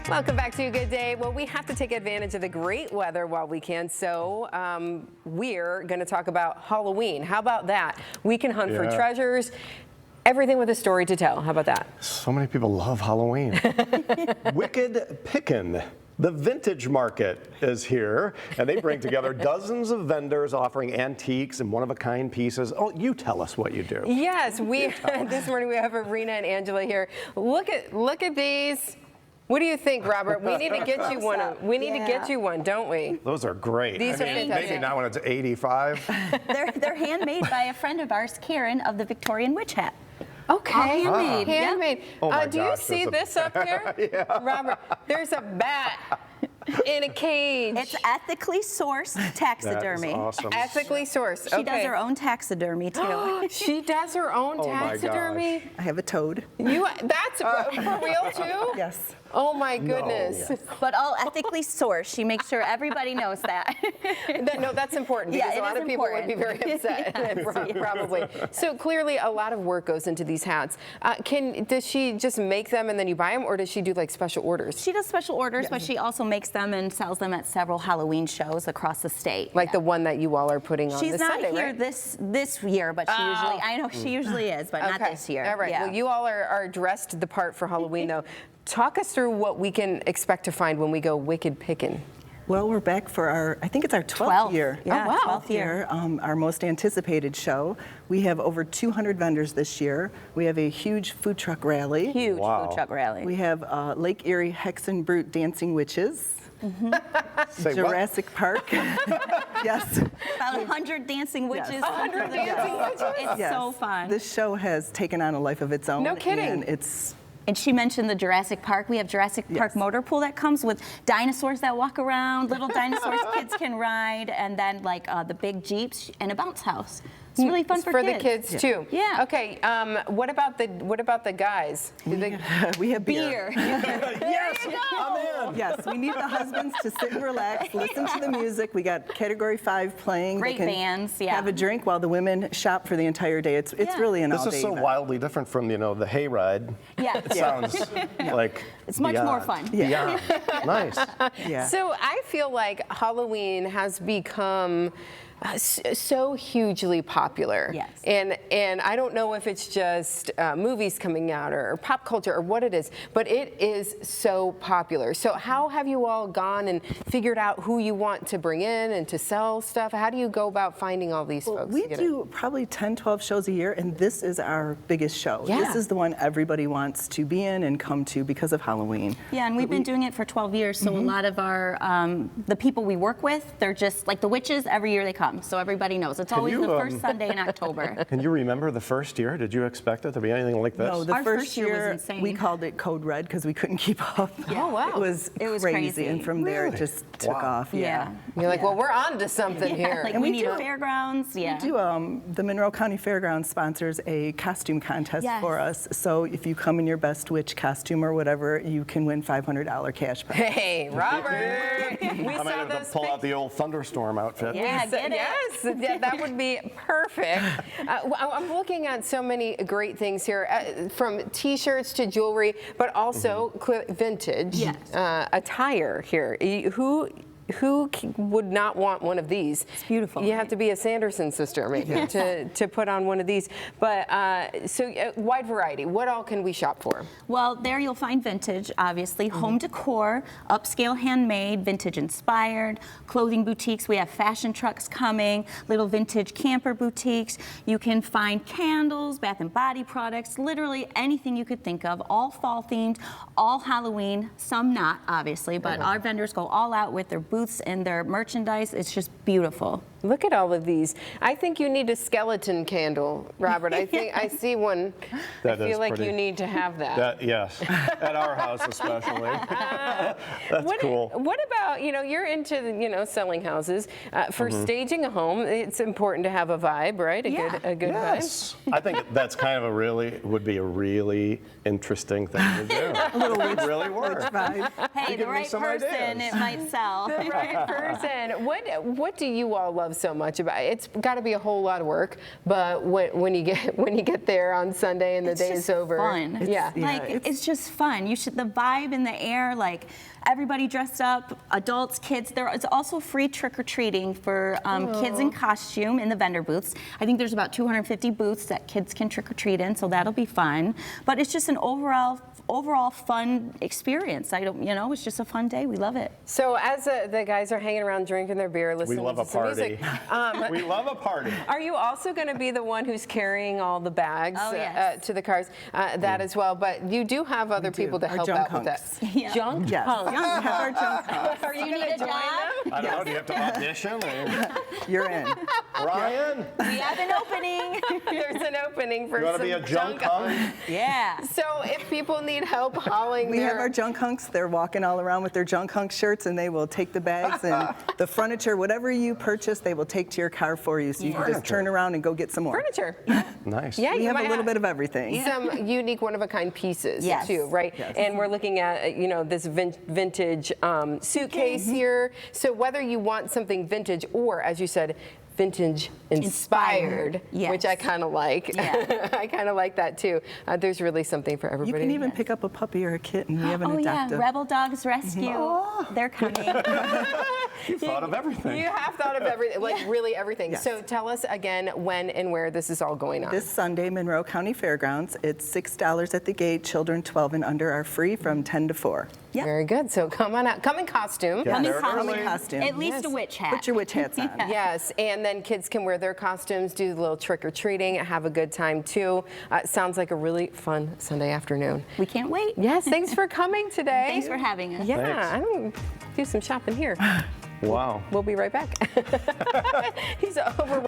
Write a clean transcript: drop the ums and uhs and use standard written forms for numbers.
Welcome back to a Good Day. Well, we have to take advantage of the great weather while we can, so we're going to talk about Halloween. How about that? We can hunt for treasures. Everything with a story to tell. How about that? So many people love Halloween. Wicked Pickin, the vintage market, is here, and they bring together dozens of vendors offering antiques and one-of-a-kind pieces. Oh, you tell us what you do. Yes, this morning we have Arena and Angela here. Look at these. What do you think, Robert? We need to get you one. We need to get you one, don't we? Those are great. These are fantastic. Maybe not when it's 85. They're handmade by a friend of ours, Karen, of the Victorian Witch Hat. Okay. All handmade. Handmade. Oh my do you gosh, see this up here? Yeah. Robert, there's a bat in a cage. It's ethically sourced taxidermy. That is awesome. Ethically sourced. She does her own taxidermy too. She does her own Oh my taxidermy? gosh. I have a toad. That's for real too? Yes. Oh my goodness. But all ethically sourced. She makes sure everybody knows that. No, that's important because Yeah, a lot it of is people would be very important. upset, probably. So clearly a lot of work goes into these hats. Does she just make them and then you buy them, or does she do like special orders? She does special orders, but she also makes them and sells them at several Halloween shows across the state. Like the one that you all are putting on She's this not Sunday, here right? this year, but she usually, I know she usually is, but not this year. All right. Yeah. Well, you all are dressed the part for Halloween, though. Talk us through what we can expect to find when we go Wicked Pickin'. Well, we're back for I think it's our 12th year. Yeah, Oh, wow. 12th year, our most anticipated show. We have over 200 vendors this year. We have a huge food truck rally. Huge Wow. food truck rally. We have Lake Erie Hexenbrut Dancing Witches. Say Jurassic Park. Yes. About 100 dancing witches. Yes. 100 dancing witches? It's Yes. so fun. This show has taken on a life of its own. No kidding. And it's And she mentioned the Jurassic Park. We have Jurassic Park motor pool that comes with dinosaurs that walk around, little dinosaurs kids can ride, and then like the big Jeeps and a bounce house. It's really fun for the kids too. Yeah. Okay. What about the guys? we have beer. yes, I'm in. Yes, we need the husbands to sit and relax, listen to the music. We got Category 5 playing. Great They can bands, yeah. have a drink while the women shop for the entire day. It's Yeah. really an This all-day is so event. wildly different from, the hayride. Yeah. It sounds like It's much more fun. Beyond. Nice. Yeah. So I feel like Halloween has become so hugely popular. Yes. And I don't know if it's just movies coming out or pop culture or what it is, but it is so popular. So how have you all gone and figured out who you want to bring in and to sell stuff? How do you go about finding all these folks? We to get do probably 10, 12 shows a year, and this is our biggest show. Yeah. This is the one everybody wants to be in and come to because of Halloween. Yeah, and we've been doing it for 12 years, so a lot of our, the people we work with, they're just like the witches, every year they come, so everybody knows. It's always you, the first Sunday in October. Can you remember the first year? Did you expect it to be anything like this? No, the Our first first year was year insane. we called it Code Red because we couldn't keep up. Oh, wow. It was crazy, and from there it just took off. Yeah. You're like, well, we're on to something here. Like And we we need a do- fairgrounds, yeah. The Monroe County Fairgrounds sponsors a costume contest Yes. for us. So if you come in your best witch costume or whatever, you can win $500 cash prize. Hey, Robert, we I might saw have to those pull pics. out the old thunderstorm outfit. Yeah, get it. Yes, that would be perfect. I'm looking at so many great things here, from T-shirts to jewelry, but also vintage attire here. Who would not want one of these? It's beautiful. You have to be a Sanderson sister, maybe, to put on one of these. But so wide variety. What all can we shop for? Well, there you'll find vintage, obviously, home decor, upscale handmade, vintage inspired, clothing boutiques. We have fashion trucks coming, little vintage camper boutiques. You can find candles, bath and body products, literally anything you could think of, all fall themed, all Halloween, some not, obviously, but our vendors go all out with their booths and their merchandise. It's just beautiful. Look at all of these. I think you need a skeleton candle, Robert. I think I see one. That I is feel like pretty- you need to have that. Yes, at our house especially. That's cool. What about, you're into, selling houses. For staging a home, it's important to have a vibe, right? A good Yes, I think that's kind of would be a really interesting thing to do. A little witch, It really works. witch vibe. Hey, the giving me right some person, ideas. it might sell. vibe. The right person. What do you all love so much about it. It's got to be a whole lot of work, but when you get there on Sunday and the day is over, fun. yeah, It's just fun. You should, the vibe in the air, like everybody dressed up, adults, kids. There is also free trick-or-treating for kids in costume in the vendor booths. I think there's about 250 booths that kids can trick-or-treat in, so that'll be fun. But it's just an overall fun experience. It's just a fun day. We love it. So as the guys are hanging around drinking their beer, listening to some music, We love a party. are you also going to be the one who's carrying all the bags to the cars? That as well, but you do have other people to Our help junk out with that. hunks. Yeah. Junk Yes. hunks. We have our junk hunks. Are you You going need to a join job? them? I don't know, do you have to audition? You're in. Ryan, We have an opening. There's an opening for you want to some be a junk hunk? Yeah. So if people need help hauling We their... have our junk hunks. They're walking all around with their junk hunk shirts, and they will take the bags and the furniture, whatever you purchase, they will take to your car for you. So you can just turn around and go get some more. Furniture. Nice. Yeah, We you have a might little bit of everything. some unique one-of-a-kind pieces Yes. too, right? Yes. And we're looking at this vintage suitcase here. So whether you want something vintage or, as you said, vintage inspired, Yes. which I kind of like. Yeah. I kind of like that too. There's really something for You everybody. can even pick up a puppy or a kitten. We have an Oh yeah, adoptive. Rebel Dogs Rescue. Oh. They're coming. You thought of everything. You have thought of everything, like really everything. Yes. So tell us again when and where this is all going on. This Sunday, Monroe County Fairgrounds. It's $6 at the gate. Children 12 and under are free from 10 to 4. Yep. Very good. So come on out. Come in costume. Yeah. Come in They're costume. early. Costume. At least Yes. a witch hat. Put your witch hats on. Yes, and then kids can wear their costumes, do a little trick-or-treating, have a good time too. Sounds like a really fun Sunday afternoon. We can't wait. Yes, thanks for coming today. Thanks for having us. Yeah, Thanks. I'm going to do some shopping here. Wow. We'll be right back. He's overwhelmed.